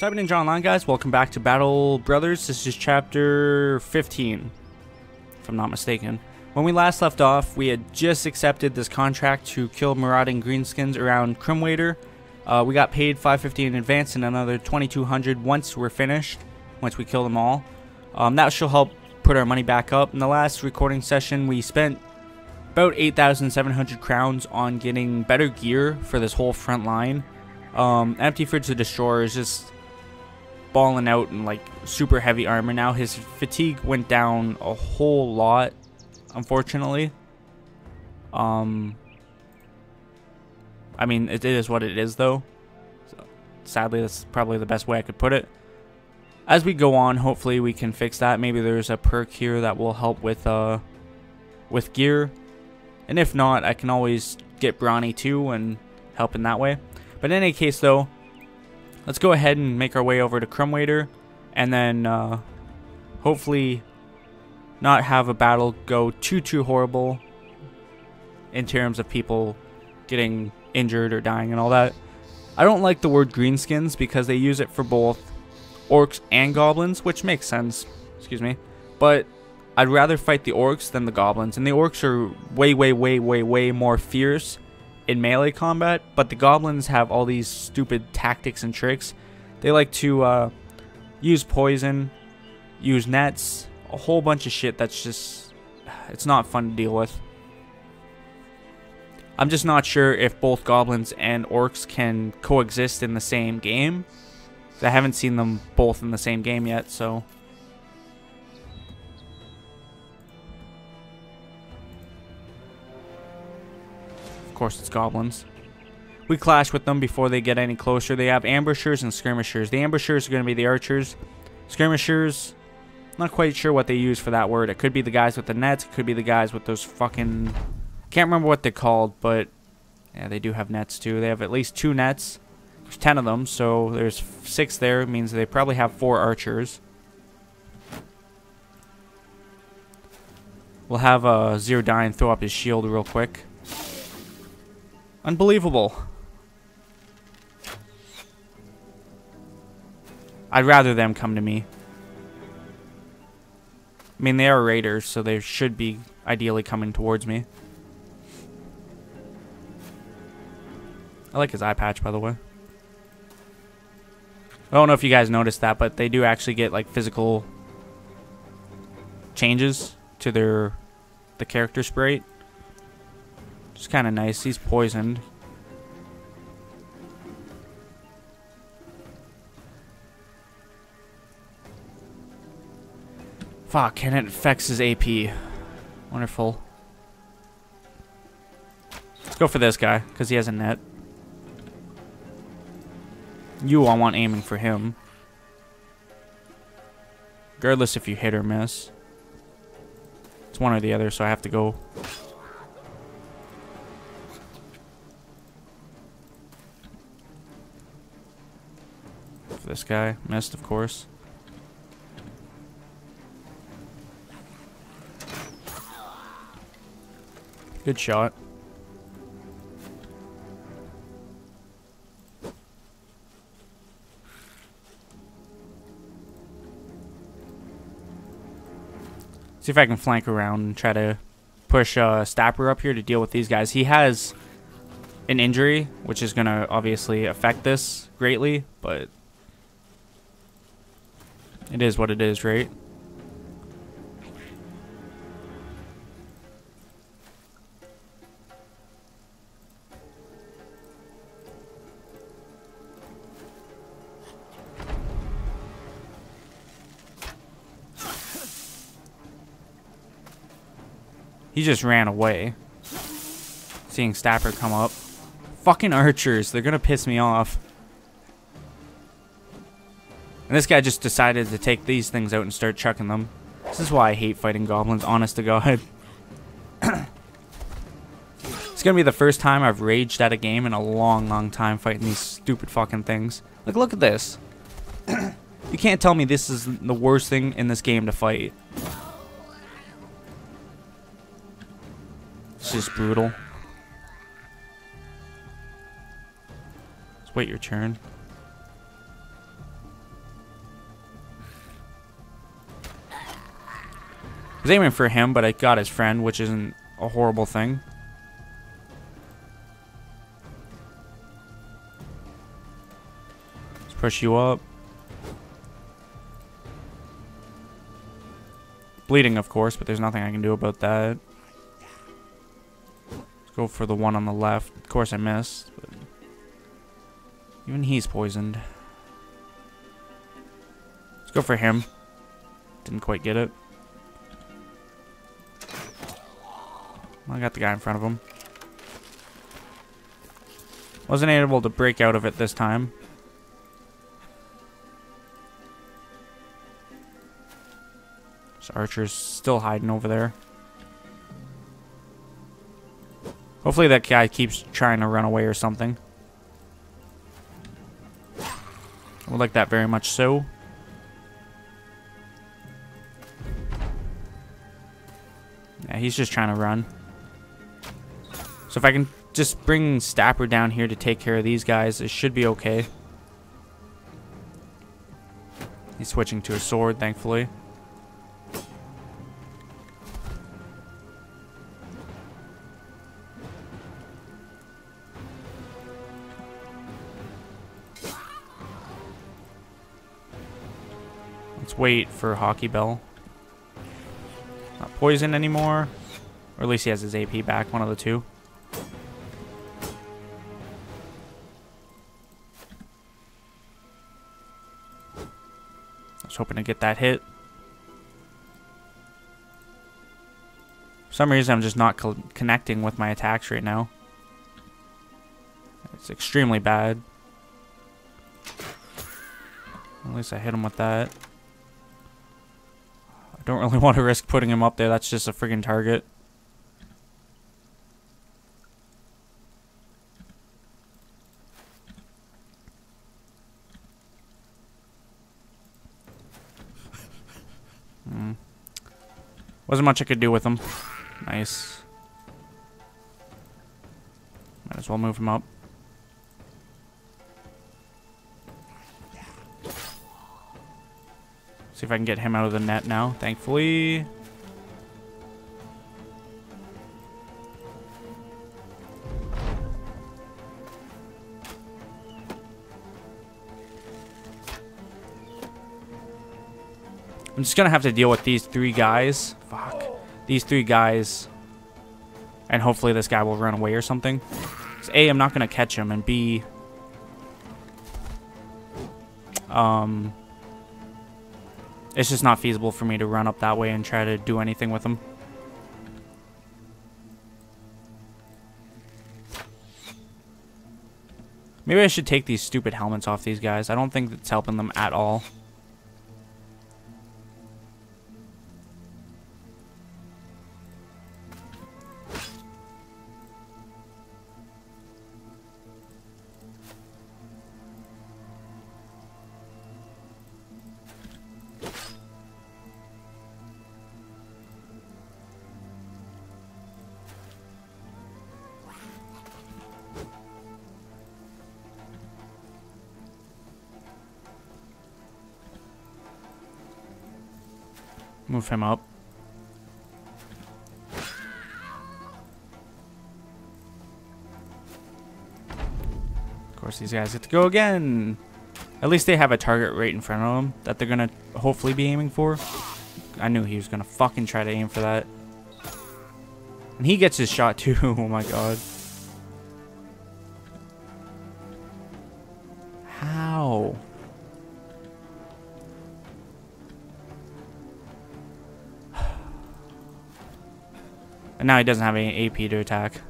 Cyber Ninja Online, guys. Welcome back to Battle Brothers. This is chapter 15, if I'm not mistaken. When we last left off, we had just accepted this contract to kill marauding greenskins around Crimwader. We got paid $550 in advance and another $2,200 once we're finished, once we kill them all. That should help put our money back up. In the last recording session, we spent about 8,700 crowns on getting better gear for this whole front line. Empty Fridge the Destroyer is just balling out in like super heavy armor now. His fatigue went down a whole lot, unfortunately. I mean, it is what it is, though. So, sadly, that's probably the best way I could put it. As we go on, hopefully we can fix that. Maybe there's a perk here that will help with gear. And if not, I can always get Brawny too and help in that way. But in any case, though, let's go ahead and make our way over to Crimwader, and then hopefully not have a battle go too horrible in terms of people getting injured or dying and all that. I don't like the word greenskins because they use it for both orcs and goblins, which makes sense. Excuse me, but I'd rather fight the orcs than the goblins, and the orcs are way more fierce in melee combat, but the goblins have all these stupid tactics and tricks. They like to use poison, use nets, a whole bunch of shit that's just, it's not fun to deal with. I'm just not sure if both goblins and orcs can coexist in the same game. I haven't seen them both in the same game yet, so. Of course, it's goblins. We clash with them before they get any closer. They have ambushers and skirmishers. The ambushers are going to be the archers. Skirmishers, not quite sure what they use for that word. It could be the guys with the nets. It could be the guys with those fucking, can't remember what they're called, but yeah, they do have nets too. They have at least 2 nets. There's 10 of them, so there's 6 there. It means they probably have 4 archers. We'll have Zero Dyne throw up his shield real quick. Unbelievable. I'd rather them come to me. I mean, they are raiders, so they should be ideally coming towards me. I like his eye patch, by the way. I don't know if you guys noticed that, but they do actually get like physical changes to the character sprite. It's kind of nice. He's poisoned. Fuck, and it affects his AP. Wonderful. Let's go for this guy, because he has a net. I want aiming for him. Regardless if you hit or miss. It's one or the other, so I have to go. This guy missed, of course. Good shot. See if I can flank around and try to push Stapper up here to deal with these guys. He has an injury, which is going to obviously affect this greatly, but it is what it is, right? He just ran away. Seeing Stapper come up. Fucking archers, they're gonna piss me off. And this guy just decided to take these things out and start chucking them. This is why I hate fighting goblins, honest to God. It's gonna be the first time I've raged at a game in a long time fighting these stupid fucking things. Like, look at this. You can't tell me this is the worst thing in this game to fight. It's just brutal. Just wait your turn. I was aiming for him, but I got his friend, which isn't a horrible thing. Let's push you up. Bleeding, of course, but there's nothing I can do about that. Let's go for the one on the left. Of course I missed, but even he's poisoned. Let's go for him. Didn't quite get it. I got the guy in front of him. Wasn't able to break out of it this time. This archer's still hiding over there. Hopefully that guy keeps trying to run away or something. I would like that very much so. Yeah, he's just trying to run. So if I can just bring Stapper down here to take care of these guys, it should be okay. He's switching to a sword, thankfully. Let's wait for Hockey Bell. Not poisoned anymore. Or at least he has his AP back, one of the two. I was hoping to get that hit. For some reason, I'm just not connecting with my attacks right now. It's extremely bad. At least I hit him with that. I don't really want to risk putting him up there. That's just a friggin' target. Wasn't much I could do with him. Nice. Might as well move him up. See if I can get him out of the net now, thankfully. I'm just gonna have to deal with these three guys. Fuck. These three guys. And hopefully this guy will run away or something. 'Cause A, I'm not gonna catch him, and B, it's just not feasible for me to run up that way and try to do anything with him. Maybe I should take these stupid helmets off these guys. I don't think it's helping them at all. Move him up. Of course, these guys get to go again. At least they have a target right in front of them that they're gonna hopefully be aiming for. I knew he was gonna fucking try to aim for that. And he gets his shot too. Oh my god. How? And now he doesn't have any AP to attack.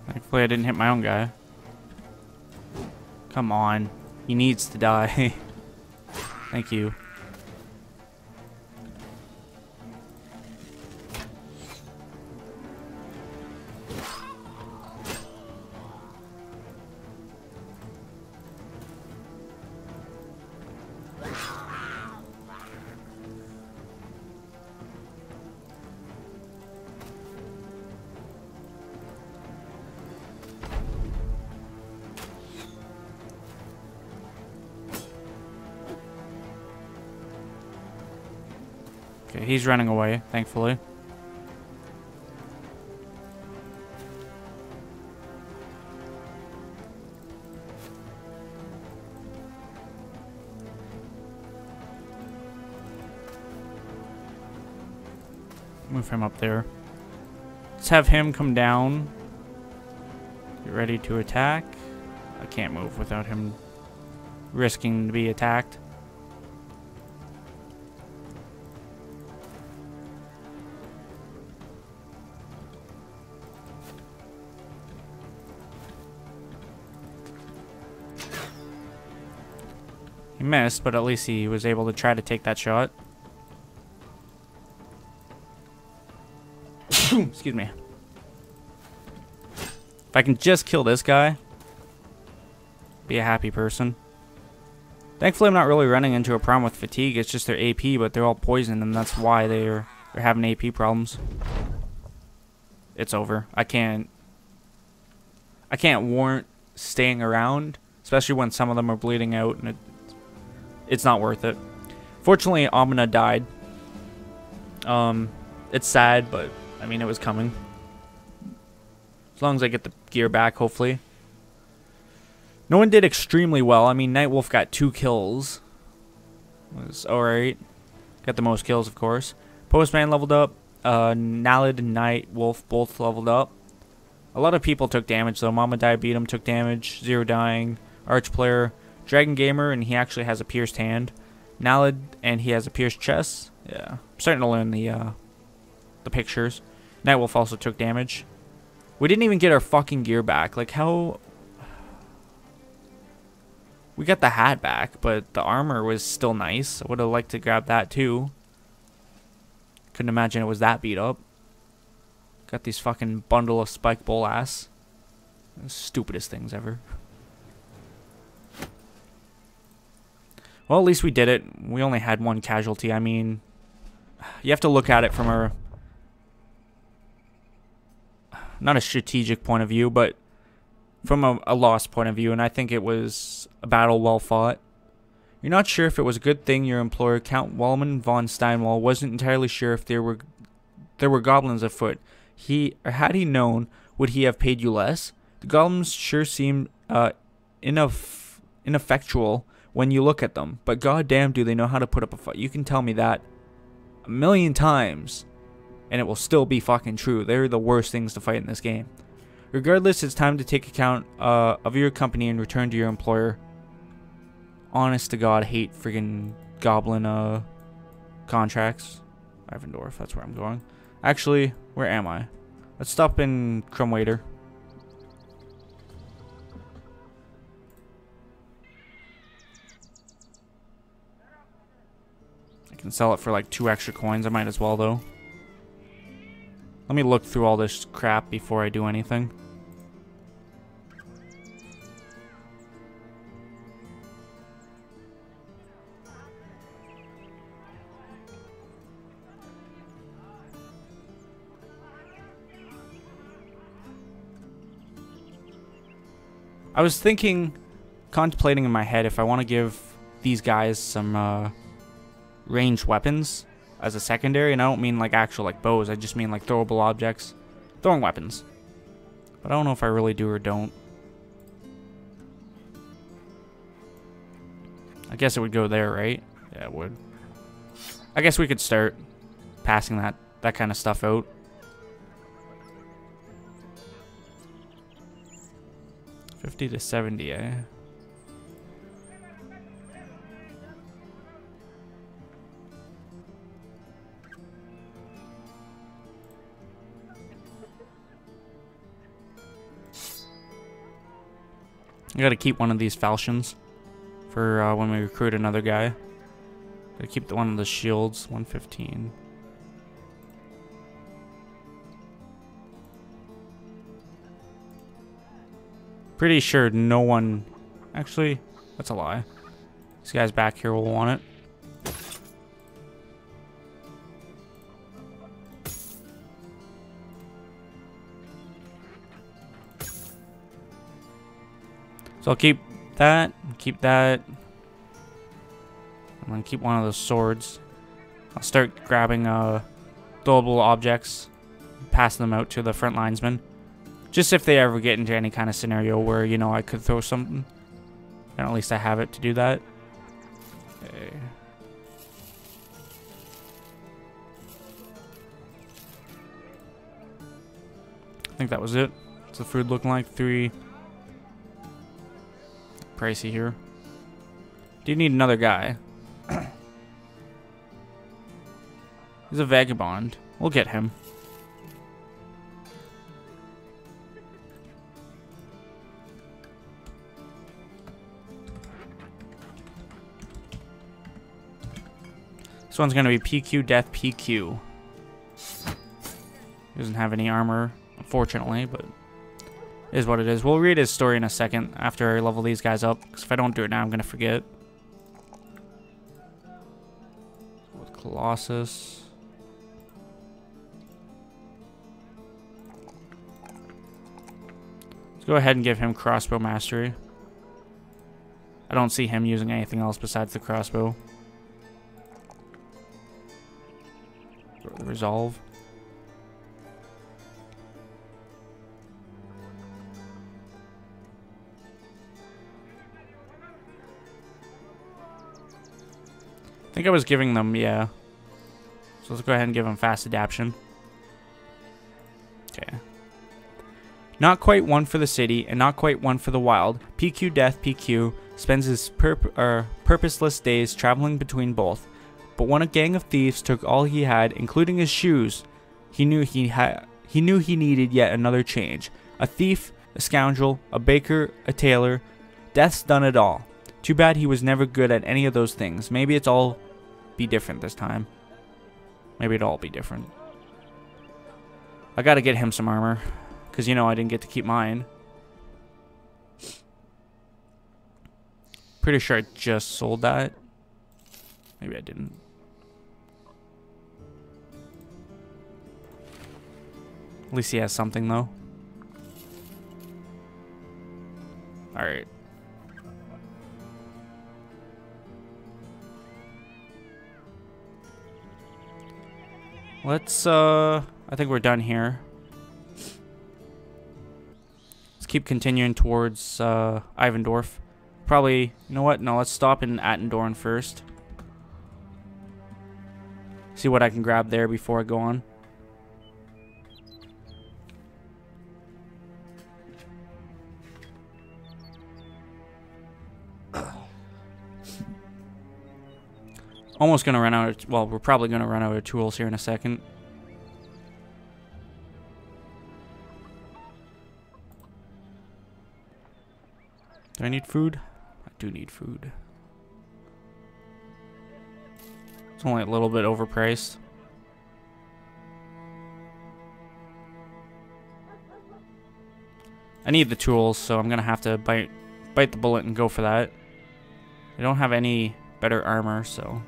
Thankfully I didn't hit my own guy. Come on. He needs to die. Thank you. Okay, he's running away, thankfully. Move him up there. Let's have him come down. Get ready to attack. I can't move without him risking to be attacked. He missed, but at least he was able to try to take that shot. Excuse me. If I can just kill this guy, be a happy person. Thankfully, I'm not really running into a problem with fatigue. It's just their AP, but they're all poisoned, and that's why they're having AP problems. It's over. I can't warrant staying around, especially when some of them are bleeding out, and it's not worth it. Fortunately, Amina died. It's sad, but I mean, it was coming. As long as I get the gear back, hopefully. No one did extremely well. I mean, Nightwolf got 2 kills. Was alright. Got the most kills, of course. Postman leveled up. Nalid and Nightwolf both leveled up. A lot of people took damage, though. Mama Died beat him, took damage. Zero dying. Arch player. Dragon Gamer, and he actually has a pierced hand. Nalid, and he has a pierced chest. Yeah. I'm starting to learn the pictures. Nightwolf also took damage. We didn't even get our fucking gear back. Like, how... We got the hat back, but the armor was still nice. I would have liked to grab that, too. Couldn't imagine it was that beat up. Got these fucking bundle of spike bowl ass. Stupidest things ever. Well, at least we did it. We only had 1 casualty. I mean, you have to look at it from a... not a strategic point of view, but from a loss point of view, and I think it was a battle well fought. You're not sure if it was a good thing your employer, Count Wellman von Steinwall, wasn't entirely sure if there were goblins afoot. Had he known, would he have paid you less? The goblins sure seem ineffectual when you look at them, but goddamn do they know how to put up a fight. You can tell me that a million times, and it will still be fucking true. They're the worst things to fight in this game. Regardless, it's time to take account of your company and return to your employer. Honest to God, hate friggin' goblin contracts. Ivendorf, that's where I'm going. Actually, where am I? Let's stop in Crumwader. I can sell it for like 2 extra coins. I might as well, though. Let me look through all this crap before I do anything. I was contemplating in my head if I want to give these guys some ranged weapons as a secondary, and I don't mean like actual like bows, I just mean like throwable objects, throwing weapons. But I don't know if I really do or don't. I guess it would go there, right? Yeah, it would. I guess we could start passing that kind of stuff out. $50 to $70, eh? I gotta keep one of these falchions for when we recruit another guy. Gotta keep one of the shields, 115. Pretty sure no one... Actually, that's a lie. These guys back here will want it. So I'll keep that, keep that. I'm gonna keep one of those swords. I'll start grabbing throwable objects, passing them out to the front linesmen. Just if they ever get into any kind of scenario where, you know, I could throw something. And at least I have it to do that. Okay. I think that was it. What's the food looking like? 3. Pricey here. Do you need another guy? He's a vagabond. We'll get him. This one's gonna be PQ, Death, PQ. He doesn't have any armor, unfortunately, but it is what it is. We'll read his story in a second after I level these guys up, because if I don't do it now, I'm gonna forget. With Colossus. Let's go ahead and give him crossbow mastery. I don't see him using anything else besides the crossbow. Resolve. I think I was giving them, yeah. So let's go ahead and give them fast adaptation. Okay. Not quite one for the city and not quite one for the wild. PQ Death PQ spends his purposeless days traveling between both. But when a gang of thieves took all he had, including his shoes, he knew he needed yet another change. A thief, a scoundrel, a baker, a tailor. Death's done it all. Too bad he was never good at any of those things. Maybe it's all be different this time. Maybe it'll all be different. I gotta get him some armor, because you know I didn't get to keep mine. Pretty sure I just sold that. Maybe I didn't. At least he has something, though. Alright. Let's, I think we're done here. Let's keep continuing towards, Ivendorf. Probably, you know what? No, let's stop in Attendorn first. See what I can grab there before I go on. Almost gonna run out of, well, we're probably gonna run out of tools here in a second. Do I need food? I do need food. It's only a little bit overpriced. I need the tools, so I'm gonna have to bite the bullet and go for that. I don't have any better armor, so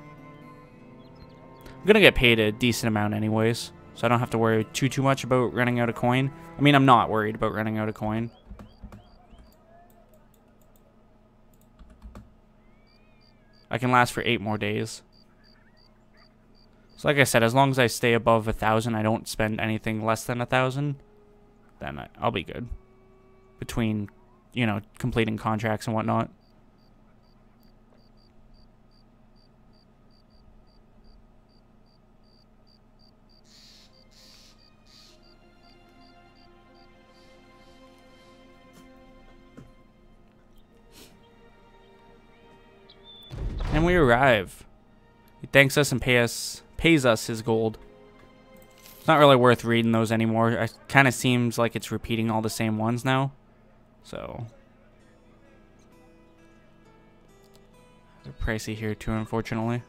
I'm gonna get paid a decent amount anyways, so I don't have to worry too much about running out of coin. I mean, I'm not worried about running out of coin. I can last for 8 more days. So like I said, as long as I stay above 1,000, I don't spend anything less than 1,000, then I'll be good. Between, you know, completing contracts and whatnot. And we arrive. He thanks us and pays us his gold. It's not really worth reading those anymore. It kind of seems like it's repeating all the same ones now. So they're pricey here too, unfortunately.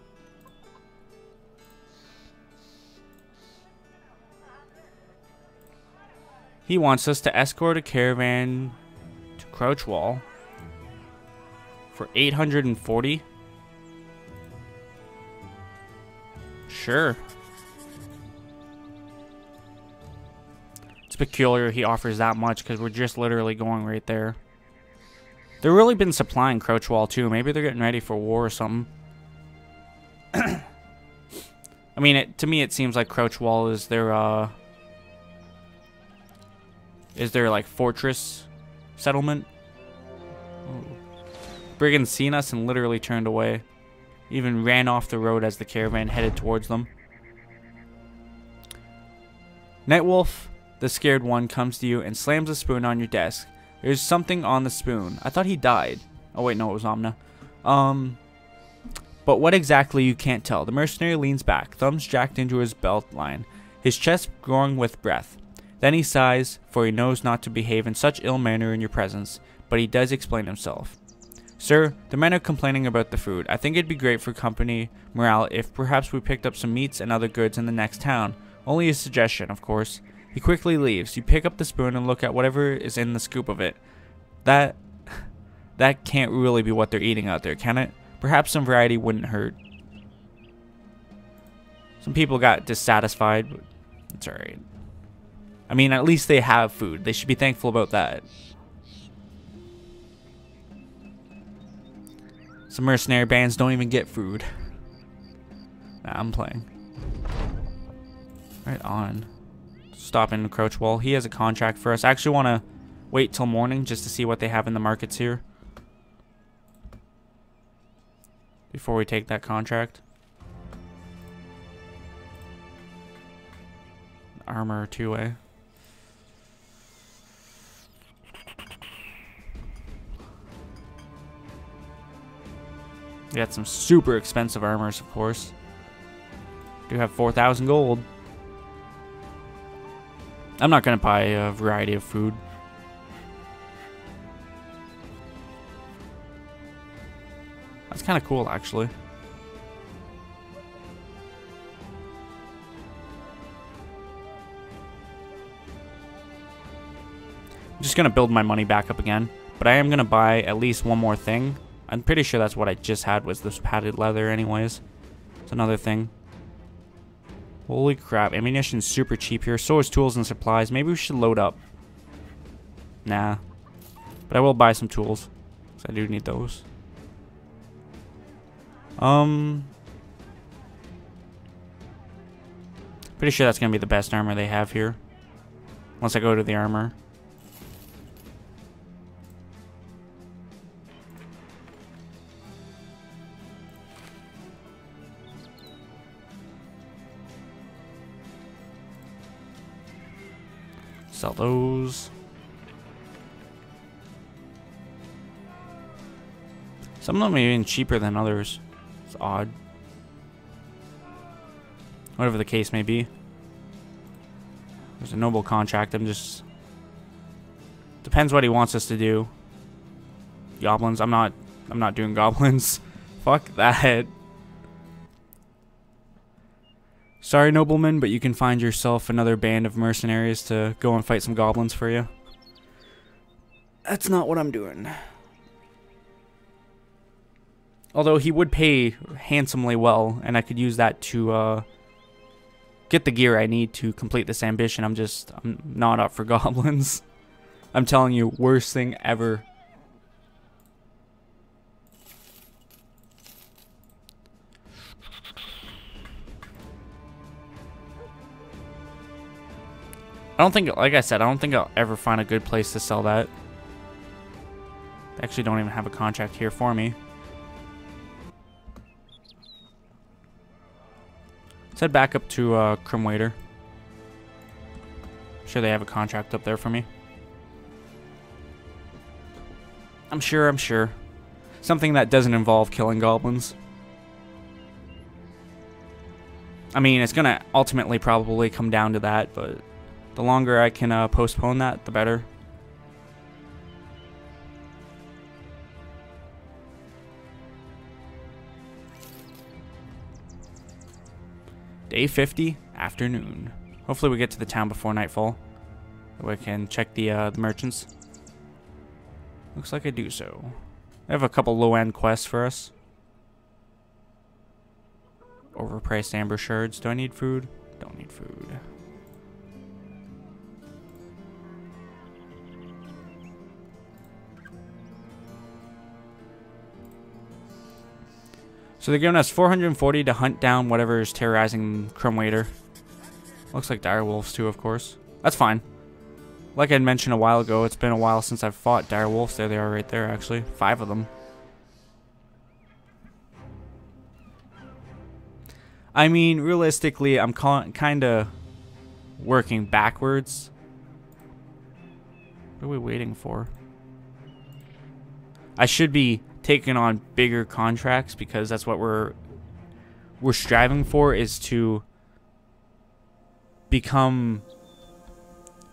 He wants us to escort a caravan to Crouchwall for 840. Sure. It's peculiar he offers that much because we're just literally going right there. They've really been supplying Crouchwall too. Maybe they're getting ready for war or something. mean, to me it seems like Crouch Wall is their like fortress settlement. Ooh. Brigands seen us and literally turned away. Even ran off the road as the caravan headed towards them. Nightwolf, the scared one, comes to you and slams a spoon on your desk. There's something on the spoon. I thought he died. Oh wait, no, it was Omna. But what exactly you can't tell. The mercenary leans back, thumbs jacked into his belt line, his chest growing with breath. Then he sighs, for he knows not to behave in such ill manner in your presence, but he does explain himself. Sir, the men are complaining about the food. I think it'd be great for company morale if perhaps we picked up some meats and other goods in the next town. Only a suggestion, of course. He quickly leaves. You pick up the spoon and look at whatever is in the scoop of it. That can't really be what they're eating out there, can it? Perhaps some variety wouldn't hurt. Some people got dissatisfied, but it's alright. I mean, at least they have food. They should be thankful about that. Some mercenary bands don't even get food. Nah, I'm playing. Right on. Stop in Crouch Wall. He has a contract for us. I actually want to wait till morning just to see what they have in the markets here before we take that contract. Armor 2A. We got some super expensive armors, of course. Do have 4,000 gold. I'm not going to buy a variety of food. That's kind of cool, actually. I'm just going to build my money back up again. But I am going to buy at least one more thing. I'm pretty sure that's what I just had was this padded leather anyways. It's another thing. Holy crap, ammunition's super cheap here. So is tools and supplies. Maybe we should load up. Nah. But I will buy some tools. Because I do need those. Pretty sure that's going to be the best armor they have here. Once I go to the armor. Sell those. Some of them are even cheaper than others. It's odd. Whatever the case may be. There's a noble contract. I'm just... Depends what he wants us to do. Goblins. I'm not doing goblins. Fuck that. Sorry, nobleman, but you can find yourself another band of mercenaries to go and fight some goblins for you. That's not what I'm doing. Although he would pay handsomely well, and I could use that to get the gear I need to complete this ambition. I'm not up for goblins. I'm telling you, worst thing ever. I don't think, like I said, I don't think I'll ever find a good place to sell that. They actually don't even have a contract here for me. Let's head back up to Crimwaiter. I'm sure they have a contract up there for me. I'm sure. Something that doesn't involve killing goblins. I mean, it's gonna ultimately probably come down to that, but the longer I can postpone that, the better. Day 50, afternoon. Hopefully we get to the town before nightfall. So we can check the merchants. Looks like I do so. I have a couple low-end quests for us. Overpriced amber shards. Do I need food? Don't need food. So they're giving us 440 to hunt down whatever is terrorizing Chrome Waiter. Looks like dire wolves too, of course. That's fine. Like I mentioned a while ago, it's been a while since I've fought dire wolves. There they are right there, actually. 5 of them. I mean, realistically, I'm kind of working backwards. What are we waiting for? I should be taking on bigger contracts because that's what we're striving for, is to become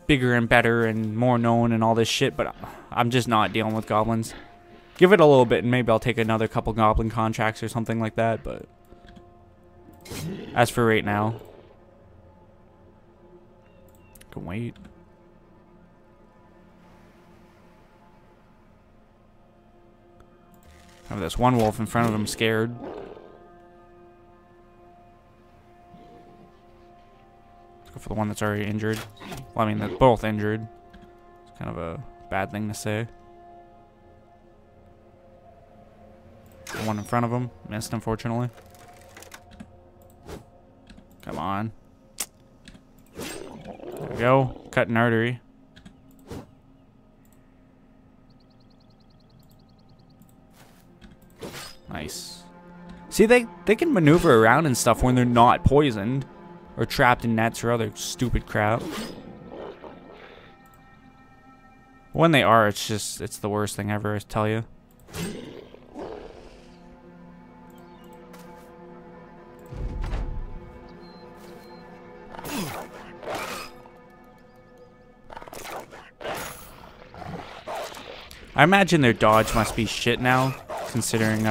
bigger and better and more known and all this shit, but I'm just not dealing with goblins. Give it a little bit and maybe I'll take another couple goblin contracts or something like that, but as for right now, can wait. Have this one wolf in front of him scared. Let's go for the one that's already injured. Well, I mean, they're both injured. It's kind of a bad thing to say. The one in front of him missed, unfortunately. Come on. There we go. Cut an artery. Nice. See, they can maneuver around and stuff when they're not poisoned or trapped in nets or other stupid crap. When they are, it's the worst thing ever, I tell you. I imagine their dodge must be shit now, considering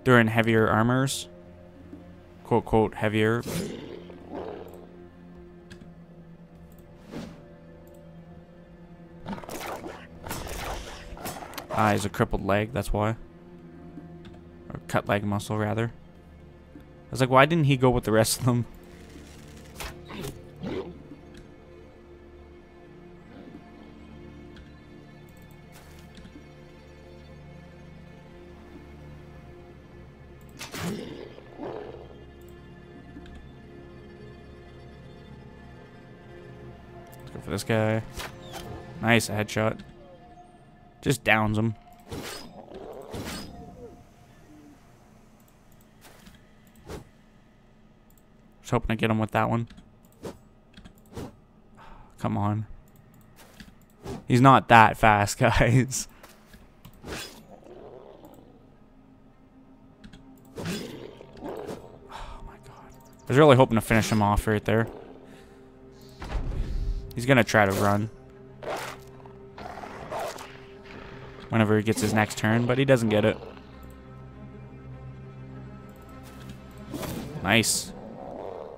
they're in heavier armors. Quote, quote, heavier. He's a crippled leg, that's why. Or cut leg muscle, rather. I was like, why didn't he go with the rest of them? Let's go for this guy. Nice, a headshot. Just downs him. Just hoping to get him with that one. Come on. He's not that fast, guys. Oh my god. I was really hoping to finish him off right there. He's gonna try to run whenever he gets his next turn, but he doesn't get it. Nice.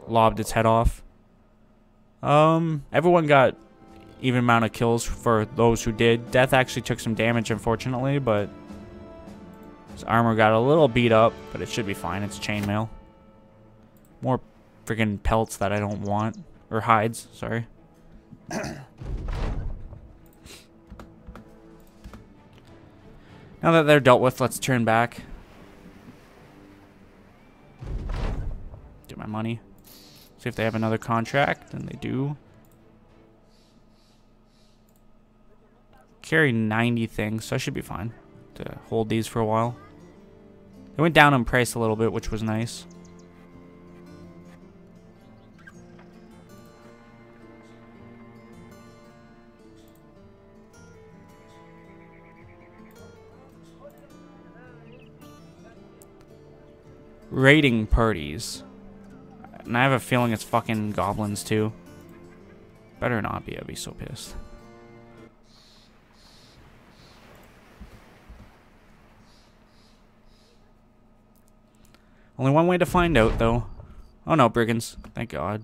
Lobbed its head off. Everyone got even amount of kills for those who did. Death actually took some damage, unfortunately, but his armor got a little beat up, but it should be fine. It's chainmail. More friggin' pelts that I don't want. Or hides, sorry. Now that they're dealt with, let's turn back. Get my money. See if they have another contract, and they do. Carry 90 things, so I should be fine to hold these for a while. They went down in price a little bit, which was nice. Raiding parties. And I have a feeling it's fucking goblins too. Better not be, I'd be so pissed. Only one way to find out though. Oh no, brigands. Thank God.